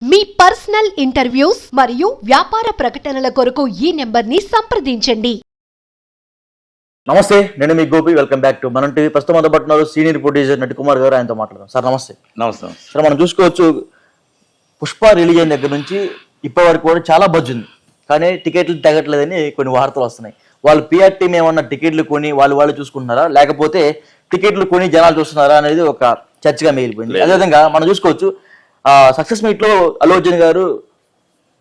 మీ personal interviews మరియు వ్యాపార ప్రకటనల కొరకు ఈ నెంబర్ని సంప్రదించండి. నమస్తే, నేను మీ గోపి. వెల్కమ్ బ్యాక్ టు మనం టీవీ. ప్రస్తుతం మొదలుపెట్టినారు సీనియర్ ప్రొడ్యూసర్ నటి కుమార్ గారు. ఆయనతో మాట్లాడదాం. సార్ నమస్తే. నమస్తే. సార్, మనం చూసుకోవచ్చు, పుష్ప రిలీజ్ అయిన దగ్గర నుంచి ఇప్పటి వరకు కూడా చాలా బజ్ ఉంది, కానీ టికెట్లు తగ్గట్లేదని కొన్ని వార్తలు వస్తున్నాయి. వాళ్ళు పిఆర్ టీం ఏమన్నా టికెట్లు కొని వాళ్ళు చూసుకుంటున్నారా, లేకపోతే టికెట్లు కొని జనాలు చూస్తున్నారా అనేది ఒక చర్చగా మిగిలిపోయింది. అదేవిధంగా మనం చూసుకోవచ్చు, సక్సెస్ మీట్ లో అల్లు అర్జున్ గారు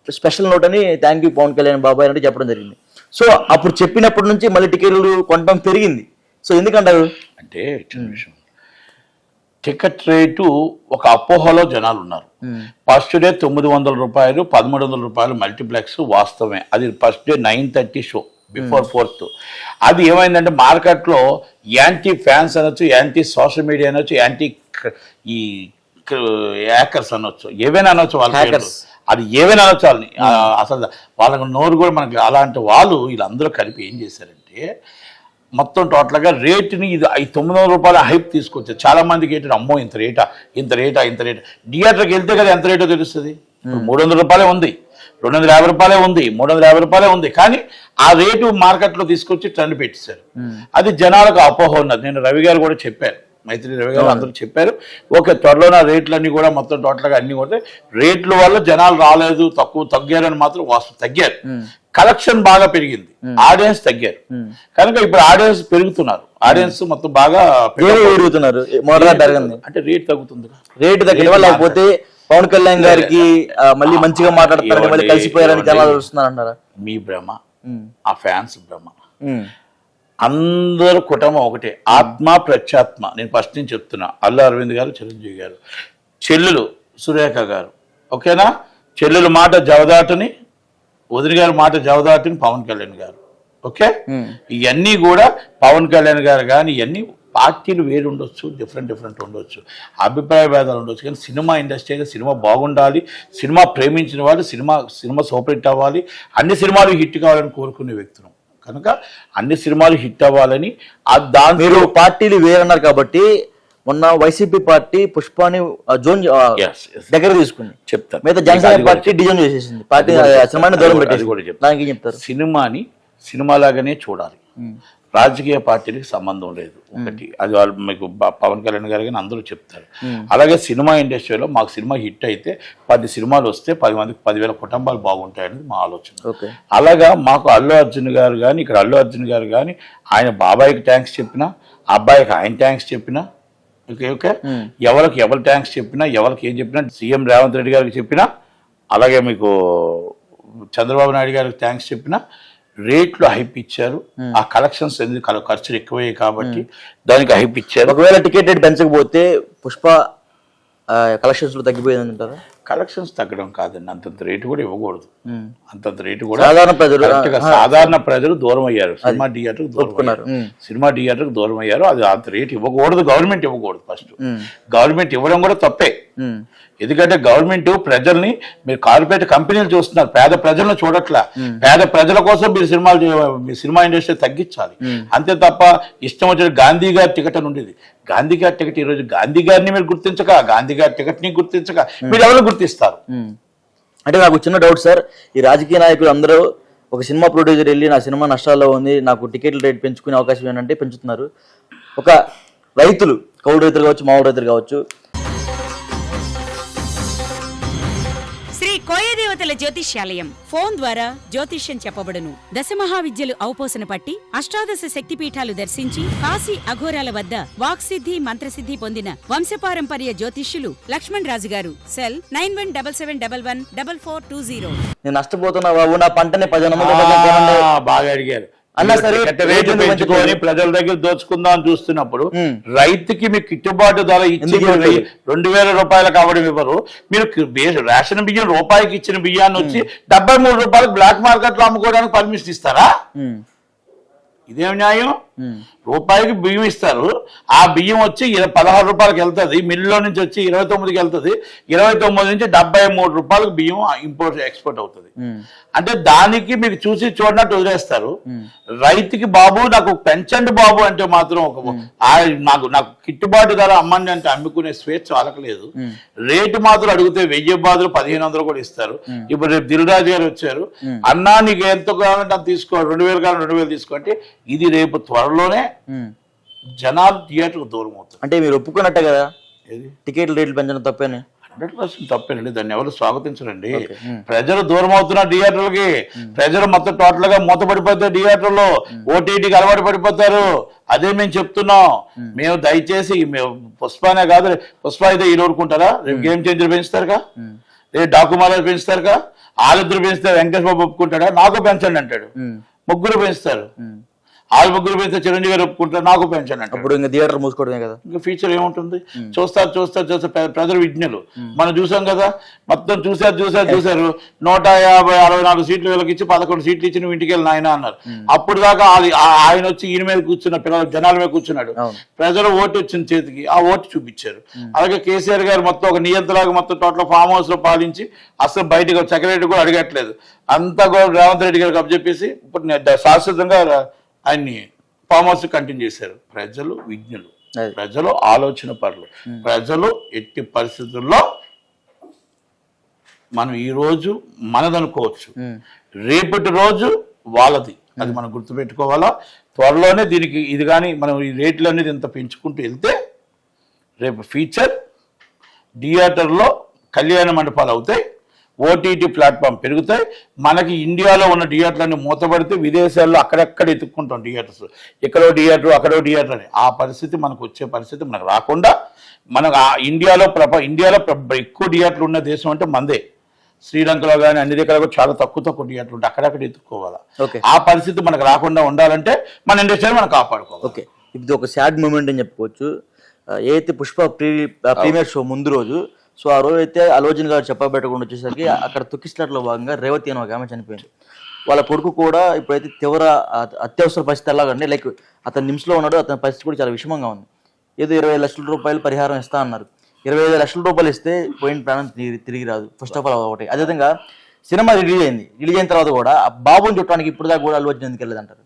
స్పెషల్ నోట్ అని థ్యాంక్ యూ పవన్ కళ్యాణ్ బాబాయ్ అంటే చెప్పడం జరిగింది. సో అప్పుడు చెప్పినప్పటి నుంచి మళ్ళీ టికెట్లు కొనడం పెరిగింది. సో ఎందుకంటారు? అంటే టికెట్ రేటు ఒక అపోహలో జనాలు ఉన్నారు. ఫస్ట్ డే 900 రూపాయలు, 1300 రూపాయలు మల్టీప్లెక్స్ వాస్తవమే. అది first day 9:30 show before 4th. అది ఏమైందంటే మార్కెట్లో యాంటీ ఫ్యాన్స్ అనొచ్చు, యాంటీ సోషల్ మీడియా అనొచ్చు, యాంటీ ఈ హ్యాకర్స్ అనొచ్చు, ఏవైనా అనొచ్చు, వాళ్ళ అది ఏవైనా అనొచ్చు. వాళ్ళని అసలు వాళ్ళకి నోరు కూడా మనకి. అలాంటి వాళ్ళు వీళ్ళందరూ కలిపి ఏం చేశారంటే మొత్తం టోటల్గా రేటుని ఇది 900 రూపాయల హైప్ తీసుకొచ్చారు. చాలా మందికి ఏంటంటే అమ్మో ఇంత రేటా. థియేటర్కి వెళ్తే కదా ఎంత రేటో తెలుస్తుంది. 300 రూపాయలే ఉంది, 250 రూపాయలే ఉంది, 350 రూపాయలే ఉంది, కానీ ఆ రేటు మార్కెట్లో తీసుకొచ్చి ట్రెండ్ పెట్టేశారు. అది జనాలకు అపోహ ఉన్నది. నేను రవి గారు కూడా చెప్పారు, మైత్రి రవి గారు అందరూ చెప్పారు, ఓకే త్వరలోనే రేట్లన్నీ కూడా మొత్తం టోటల్గా అన్ని కూడా రేట్ల వల్ల జనాలు రాలేదు, తగ్గారని మాత్రం వాస్తవం. తగ్గారు, కలెక్షన్ బాగా పెరిగింది, ఆడియన్స్ తగ్గారు. కనుక ఇప్పుడు ఆడియన్స్ పెరుగుతున్నారు, ఆడియన్స్ మొత్తం బాగా పెరుగుతున్నారు. అంటే రేట్ తగ్గుతుంది. రేటు తగ్గకపోతే పవన్ కళ్యాణ్ గారికి మళ్ళీ మంచిగా మాట్లాడతారని, మళ్ళీ కలిసిపోయారని జనాలు చూస్తున్నారంటారా? మీ భ్రమ, ఆ ఫ్యాన్స్ భ్రమ. అందరూ కుటుంబం ఒకటే, ఆత్మ ప్రత్యాత్మ. నేను ఫస్ట్ నుంచి చెప్తున్నా. అల్లు అరవింద్ గారు, చిరంజీవి గారు, చెల్లెలు సురేఖ గారు, ఓకేనా? చెల్లెలు మాట జవదాటని, వదిన గారి మాట జవదాటని పవన్ కళ్యాణ్ గారు, ఓకే? ఇవన్నీ కూడా పవన్ కళ్యాణ్ గారు కానీ ఇవన్నీ పార్టీలు వేరు ఉండొచ్చు, డిఫరెంట్ ఉండొచ్చు, అభిప్రాయ భేదాలు ఉండొచ్చు, కానీ సినిమా ఇండస్ట్రీగా సినిమా బాగుండాలి, సినిమా ప్రేమించిన వాళ్ళు సినిమా సూపర్ హిట్ అవ్వాలి, అన్ని సినిమాలు హిట్ కావాలని కోరుకునే వ్యక్తులు. కనుక అన్ని సినిమాలు హిట్ అవ్వాలని దాని మీరు పార్టీలు వేరన్నారు కాబట్టి మొన్న వైసీపీ పార్టీ పుష్పాని జోన్ దగ్గర తీసుకుంది చెప్తారు, మిగతా జనసేన పార్టీ డిజైన్ చేసేసింది. పార్టీ సినిమాని దూరం పెట్టేసి కూడా చెప్తారు. చెప్తారు, సినిమాని సినిమాలాగానే చూడాలి, రాజకీయ పార్టీలకు సంబంధం లేదు. ఒకటి అది వాళ్ళు మీకు పవన్ కళ్యాణ్ గారు కానీ అందరూ చెప్తారు. అలాగే సినిమా ఇండస్ట్రీలో మాకు సినిమా హిట్ అయితే 10 సినిమాలు వస్తే 10 మందికి 10,000 కుటుంబాలు బాగుంటాయనేది మా ఆలోచన. అలాగా మాకు అల్లు అర్జున్ గారు కానీ, ఇక్కడ అల్లు అర్జున్ గారు కానీ ఆయన బాబాయ్కి థ్యాంక్స్ చెప్పినా, అబ్బాయికి ఆయన థ్యాంక్స్ చెప్పినా, ఓకే, ఎవరు థ్యాంక్స్ చెప్పినా, ఎవరికి ఏం చెప్పినా, సీఎం రేవంత్ రెడ్డి గారికి చెప్పినా, అలాగే మీకు చంద్రబాబు నాయుడు గారికి థ్యాంక్స్ చెప్పినా, రేట్లు హైప్ ఇచ్చారు. ఆ కలెక్షన్స్ ఎందుకు ఖర్చులు ఎక్కువయ్యాయి కాబట్టి దానికి హైప్ ఇచ్చారు. ఒకవేళ టికెట్ రేట్ పెంచకపోతే పుష్ప కలెక్షన్స్ లో తగ్గిపోయింది అంటారా? కలెక్షన్స్ తగ్గడం కాదండి, అంతంత రేటు కూడా ఇవ్వకూడదు. అంతంత రేటు కూడా సాధారణ ప్రజలు దూరం అయ్యారు, సినిమా థియేటర్కి దూరం అయ్యారు. అది అంత రేటు ఇవ్వకూడదు, గవర్నమెంట్ ఇవ్వకూడదు. ఫస్ట్ గవర్నమెంట్ ఇవ్వడం కూడా తప్పే. ఎందుకంటే గవర్నమెంట్ ప్రజల్ని, మీరు కార్పొరేట్ కంపెనీలు చూస్తున్నారు, పేద ప్రజలను చూడట్లా. పేద ప్రజల కోసం మీరు సినిమా ఇండస్ట్రీ తగ్గించాలి అంతే తప్ప ఇష్టం వచ్చిన గాంధీ గారి టికెట్ అని ఉండేది. గాంధీ గారి టికెట్ ఈరోజు గాంధీ గారిని మీరు గుర్తించక, గాంధీ గారి టికెట్ ని గుర్తించక మీరు ఎవరు గుర్తిస్తారు? అంటే నాకు చిన్న డౌట్ సార్, ఈ రాజకీయ నాయకులు అందరూ ఒక సినిమా ప్రొడ్యూసర్ వెళ్ళి నా సినిమా నష్టాల్లో ఉంది, నాకు టికెట్ల రేట్ పెంచుకునే అవకాశం ఏంటంటే పెంచుతున్నారు. ఒక రైతులు, కౌలు రైతులు కావచ్చు, మామూలు రైతులు కావచ్చు, శ్రీ కోయదేవతల జ్యోతిష్యాలయం ఫోన్ ద్వారా జ్యోతిష్యం చెప్పబడును. దశమహావిద్యలు ఔపోసన పట్టి అష్టాదశ శక్తిపీఠాలు దర్శించి కాశీ అఘోరాల వద్ద వాక్సిద్ధి మంత్రసిద్ధి పొందిన వంశపారంపర్య జ్యోతిష్యులు లక్ష్మణ్ రాజు గారు. సెల్ 9177114420. నేను నష్టపోతున్నా బాబు, నా పంటని 10 బాగా అడిగారు. రేటు పెంచుకొని ప్రజల దగ్గర దోచుకుందాం అని చూస్తున్నప్పుడు రైతుకి మీకు గిట్టుబాటు ధర ఇచ్చి 2,000 రూపాయలకు అవ్వడం ఇవ్వరు. మీరు రేషన్ బియ్యం రూపాయికి ఇచ్చిన బియ్యాన్ని వచ్చి 73 రూపాయలకు బ్లాక్ మార్కెట్ లో అమ్ముకోవడానికి పర్మిషన్ ఇస్తారా? ఇదేం న్యాయం? రూపాయికి బియ్యం ఇస్తారు. ఆ బియ్యం వచ్చి 16 రూపాయలకి వెళ్తుంది, మిల్లులో నుంచి వచ్చి 29కి వెళ్తుంది, 29 నుంచి 73 రూపాయలకు బియ్యం ఇంపోర్ట్ ఎక్స్పోర్ట్ అవుతుంది. అంటే దానికి మీకు చూసి చూడనట్టు వదిలేస్తారు. రైతుకి బాబు నాకు పెంచండి బాబు అంటే మాత్రం నాకు గిట్టుబాటు ధర అమ్మండి అంటే అమ్ముకునే స్వేచ్ఛ వాళ్ళకి లేదు. రేటు మాత్రం అడిగితే 1000 బాధలు 1500 కూడా ఇస్తారు. ఇప్పుడు రేపు దిల్రాజు గారు వచ్చారు, అన్నా నీకు ఎంత కావాలంటే అంత తీసుకో, 2000 కావాలి 2000 తీసుకోండి. ఇది రేపు త్వరలోనే జనాలు థియేటర్కు దూరం అవుతారు. అంటే మీరు ఒప్పుకున్నట్టే కదా టికెట్ రేట్లు పెంచడం తప్పేనే? 100% తప్పేనండి, దాన్ని ఎవరు స్వాగతించరండి. ప్రజలు దూరం అవుతున్నారు థియేటర్లకి, ప్రజలు మొత్తం టోటల్ గా మూతపడిపోతారు థియేటర్లో, ఓటీటీకి అలవాటు పడిపోతారు. అదే మేము చెప్తున్నాం. మేము దయచేసి మేము పుష్పనే కాదు, పుష్ప అయితే ఈ ఊరుకుంటారా? రేపు గేమ్ చేంజర్ పెంచుతారుగా, రేపు డాకుమారాలు పెంచుతారుగా, వాళ్ళిద్దరు పెంచుతారు. వెంకటేష్ బాబు ఒప్పుకుంటాడా? నాకు పెంచండి అంటాడు. ముగ్గురు పెంచుతారు. వాళ్ళు ముగ్గురు పెంచితే చిరంజీవి గారు ఒప్పుకుంటారు, నాకు పెంచండి అంటే. అప్పుడు ఇంకా థియేటర్ మూసుకోవడమే కదా, ఇంకా ఫ్యూచర్ ఏముంటుంది? చూస్తారు ప్రజలు విజ్ఞులు. మనం చూసాం కదా, మొత్తం చూశారు 150-164 సీట్లు వీళ్ళకి ఇచ్చి 11 సీట్లు ఇచ్చి నువ్వు ఇంటికి వెళ్ళి నాయన అన్నారు. అప్పుడు దాకా ఆయన వచ్చి ఈయన మీద కూర్చున్న పిల్లలు జనాల మీద కూర్చున్నాడు. ప్రజలు ఓటు వచ్చిన చేతికి ఆ ఓటు చూపించారు. అలాగే కేసీఆర్ గారు మొత్తం ఒక నియంత్రణగా మొత్తం టోటల్ ఫామ్ హౌస్ లో పాలించి అసలు బయటకు సెక్రటరీ కూడా అడగట్లేదు. అంతా కూడా రేవంత్ రెడ్డి గారికి అప్పచెప్పేసి ఇప్పుడు శాశ్వతంగా ఆయన్ని ఫామ్ హౌస్ కంటిన్యూ చేశారు. ప్రజలు విజ్ఞులు, ప్రజలు ఆలోచన పరులు, ప్రజలు ఎట్టి పరిస్థితుల్లో మనం ఈ రోజు మనదనుకోవచ్చు, రేపటి రోజు వాళ్ళది. అది మనం గుర్తుపెట్టుకోవాలా. త్వరలోనే దీనికి ఇది కానీ మనం ఈ రేట్లు అనేది ఇంత పెంచుకుంటూ వెళ్తే రేపు ఫ్యూచర్ థియేటర్లో కళ్యాణ మండపాలు అవుతాయి, ఓటీటీ ప్లాట్ఫామ్ పెరుగుతాయి. మనకి ఇండియాలో ఉన్న థియేటర్లన్నీ మూతపడితే విదేశాల్లో అక్కడెక్కడ ఎత్తుక్కుంటాం థియేటర్స్, ఎక్కడో థియేటర్ అక్కడో థియేటర్ అని. ఆ పరిస్థితి మనకు వచ్చే పరిస్థితి మనకు రాకుండా మనకు ఇండియాలో ఎక్కువ థియేటర్లు ఉన్న దేశం అంటే మందే. శ్రీలంకలో కానీ అన్ని దగ్గర చాలా తక్కువ థియేటర్లు ఉంటాయి, అక్కడక్కడ ఎత్తుక్కోవాలా. ఆ పరిస్థితి మనకు రాకుండా ఉండాలంటే మన ఇండస్ట్రీని మనం కాపాడుకోవాలి. ఓకే, ఇది ఒక సాడ్ మూమెంట్ అని చెప్పుకోవచ్చు. ఏదైతే పుష్ప ప్రీమియర్ షో ముందు రోజు, సో ఆ రోజు అయితే అలోజన్ గారు చెప్పబెట్టకుండా వచ్చేసరికి అక్కడ తొక్కిస్లాట్లో భాగంగా రేవతి అని ఒక ఆమె చనిపోయింది. వాళ్ళ కొడుకు కూడా ఇప్పుడైతే తీవ్ర అత్యవసర పరిస్థితి ఎలాగంటే లైక్ అతను నిమ్స్లో ఉన్నాడు, అతని పరిస్థితి కూడా చాలా విషమంగా ఉంది. ఏదో 20 లక్షల రూపాయలు పరిహారం ఇస్తా అన్నారు. 25 లక్షల రూపాయలు ఇస్తే పోయిన ప్రాణం తిరిగి రాదు. ఫస్ట్ ఆఫ్ ఆల్ ఒకటి. అదేవిధంగా సినిమా రిలీజ్ అయిన తర్వాత కూడా ఆ బాబుని చుట్టానికి ఇప్పుడు దాకా కూడా అల్లు అర్జున్ ఎందుకు వెళ్ళలేదంటారు?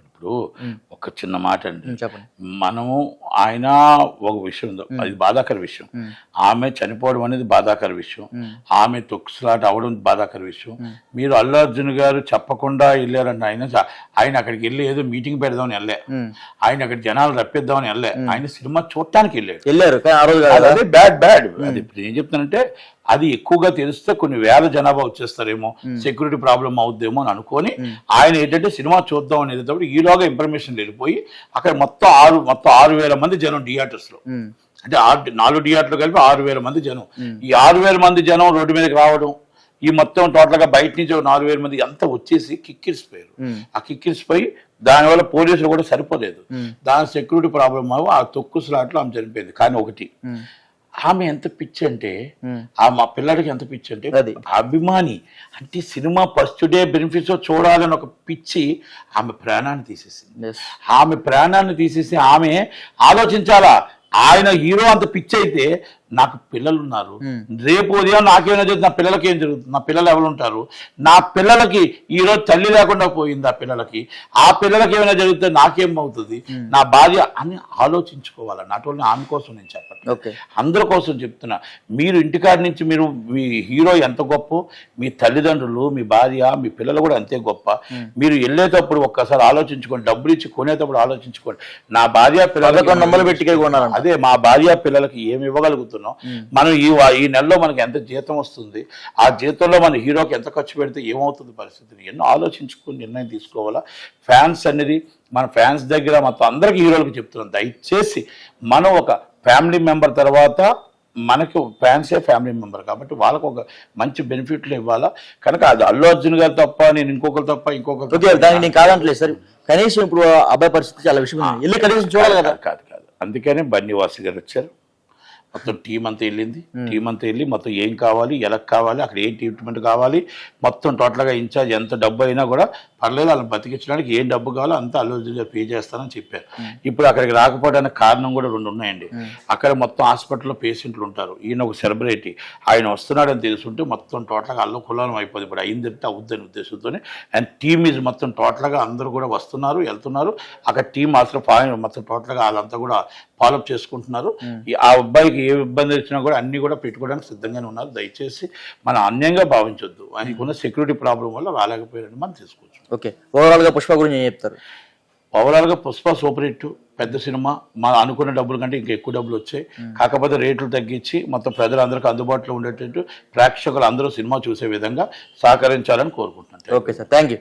ఇప్పుడు ఒక చిన్న మాట అండి, చెప్పండి. మనము ఆయన ఒక విషయం ఉందో, అది బాధాకర విషయం. ఆమె చనిపోవడం అనేది బాధాకర విషయం, ఆమె తొక్సులాట అవడం బాధాకర విషయం. మీరు అల్లు అర్జున్ గారు చెప్పకుండా వెళ్ళారంటే ఆయన అక్కడికి వెళ్ళి ఏదో మీటింగ్ పెడదామని వెళ్ళే, ఆయన అక్కడ జనాలు రప్పిద్దామని వెళ్ళే, ఆయన సినిమా చూడటానికి వెళ్ళారు. అదే బ్యాడ్. అది ఇప్పుడు ఏం చెప్తానంటే అది ఎక్కువగా తెలిస్తే కొన్ని వేల జనాభా వచ్చేస్తారేమో, సెక్యూరిటీ ప్రాబ్లం అవుద్దేమో అని అనుకొని ఆయన ఏంటంటే సినిమా చూద్దాం అనేది ఈలోగా ఇన్ఫర్మేషన్ వెళ్ళిపోయి అక్కడ మొత్తం 6,000 మంది జనం థియేటర్స్ లో, అంటే 4 థియేటర్లు కలిపి 6,000 మంది జనం. ఈ 6,000 మంది జనం రోడ్డు మీదకి రావడం, ఈ మొత్తం టోటల్ గా బయట నుంచి 4,000 మంది అంతా వచ్చేసి కిక్కిరిసిపోయారు. ఆ కిక్కిరిసిపోయి దానివల్ల పోలీసులు కూడా సరిపోలేదు, దాని సెక్యూరిటీ ప్రాబ్లం ఆ తొక్కుసలాట్లో ఆమె చనిపోయింది. కానీ ఒకటి, ఆమె ఎంత పిచ్చి అంటే మా పిల్లడికి ఎంత పిచ్చి అంటే అభిమాని అంటే సినిమా ఫస్ట్ డే బెనిఫిట్స్ చూడాలని ఒక పిచ్చి ఆమె ప్రాణాన్ని తీసేసి ఆమె ఆలోచించాలా. ఆయన హీరో అంత పిచ్చి అయితే నాకు పిల్లలు ఉన్నారు, రేపు ఉదయం నాకేమైనా జరుగుతుంది, నా పిల్లలకి ఏం జరుగుతుంది, నా పిల్లలు ఎవరు ఉంటారు, నా పిల్లలకి ఈరోజు తల్లి లేకుండా పోయింది, ఆ పిల్లలకి ఏమైనా జరిగితే నాకేం అవుతుంది, నా భార్య అని ఆలోచించుకోవాలి. నాటోళ్ళని ఆమె కోసం నేను చెప్పట్లేదు, అందరి కోసం చెప్తున్నా. మీరు ఇంటికాడి నుంచి మీరు మీ హీరో ఎంత గొప్ప, మీ తల్లిదండ్రులు, మీ భార్య, మీ పిల్లలు కూడా అంతే గొప్ప. మీరు వెళ్ళేటప్పుడు ఒక్కసారి ఆలోచించుకోండి, డబ్బులు ఇచ్చి కొనేటప్పుడు ఆలోచించుకోండి, నా భార్య పిల్లలకి నమ్మలు పెట్టుకే కొనాలి, అదే మా భార్య పిల్లలకి ఏమి ఇవ్వగలుగుతున్నాం, మనం ఈ నెలలో మనకి ఎంత జీతం వస్తుంది, ఆ జీతంలో మన హీరోకి ఎంత ఖర్చు పెడితే ఏమవుతుంది పరిస్థితిని ఎన్నో ఆలోచించుకుని నిర్ణయం తీసుకోవాలా. ఫ్యాన్స్ అనేది మన ఫ్యాన్స్ దగ్గర మొత్తం అందరికి హీరోలకు చెప్తున్నాం, దయచేసి మనం ఒక ఫ్యామిలీ మెంబర్ తర్వాత మనకు ఫ్యాన్సే ఫ్యామిలీ మెంబర్ కాబట్టి వాళ్ళకు ఒక మంచి బెనిఫిట్లు ఇవ్వాలా. కనుక అది అల్లు అర్జున్ గారు తప్ప, నేను ఇంకొకరు తప్ప ఇంకొకరు దాన్ని నేను కాదంటలేదు సార్. కనీసం ఇప్పుడు అబ్బాయి పరిస్థితి చాలా విషయం కనీసం చూడాలి కదా. కాదు అందుకనే బన్నీవాసి గారు వచ్చారు, మొత్తం టీం అంతా వెళ్ళింది. టీం అంతా వెళ్ళి మొత్తం ఏం కావాలి, ఎలా కావాలి, అక్కడ ఏం ట్రీట్మెంట్ కావాలి, మొత్తం టోటల్గా ఇన్ఛార్జ్ ఎంత డబ్బు అయినా కూడా పర్లేదు, వాళ్ళని బతికించడానికి ఏం డబ్బు కావాలో అంతా అల్లు అర్జున్ గారు పే చేస్తానని చెప్పారు. ఇప్పుడు అక్కడికి రాకపోవడానికి కారణం కూడా 2 ఉన్నాయండి. అక్కడ మొత్తం హాస్పిటల్లో పేషెంట్లు ఉంటారు, ఈయన ఒక సెలబ్రిటీ, ఆయన వస్తున్నాడని తెలుసుంటే మొత్తం టోటల్గా అల్లకుల్లాలం అయిపోతుంది. ఇప్పుడు అయిందంటే అవుద్దని ఉద్దేశంతో అండ్ టీమ్ ఈజ్ మొత్తం టోటల్గా అందరూ కూడా వస్తున్నారు, వెళ్తున్నారు. అక్కడ టీం అసలు మొత్తం టోటల్గా వాళ్ళంతా కూడా ఫాలోఅప్ చేసుకుంటున్నారు. ఆ అబ్బాయికి ఏ ఇబ్బంది వచ్చినా కూడా అన్ని కూడా పెట్టుకోవడానికి సిద్ధంగానే ఉన్నారు. దయచేసి మనం అన్యంగా భావించొద్దు. ఆయనకున్న సెక్యూరిటీ ప్రాబ్లం వల్ల రాలేకపోయారని మనం తీసుకోవచ్చు. ఓకే, ఓవరాల్గా పుష్ప గురించి ఏం చెప్తారు? ఓవరాల్గా పుష్ప సూపర్ హిట్, పెద్ద సినిమా. మన అనుకున్న డబ్బుల కంటే ఇంకా ఎక్కువ డబ్బులు వచ్చాయి. కాకపోతే రేట్లు తగ్గించి మొత్తం ప్రజలందరికీ అందుబాటులో ఉండేటట్టు ప్రేక్షకులు అందరూ సినిమా చూసే విధంగా సహకరించాలని కోరుకుంటున్నాను. Okay sir, thank you.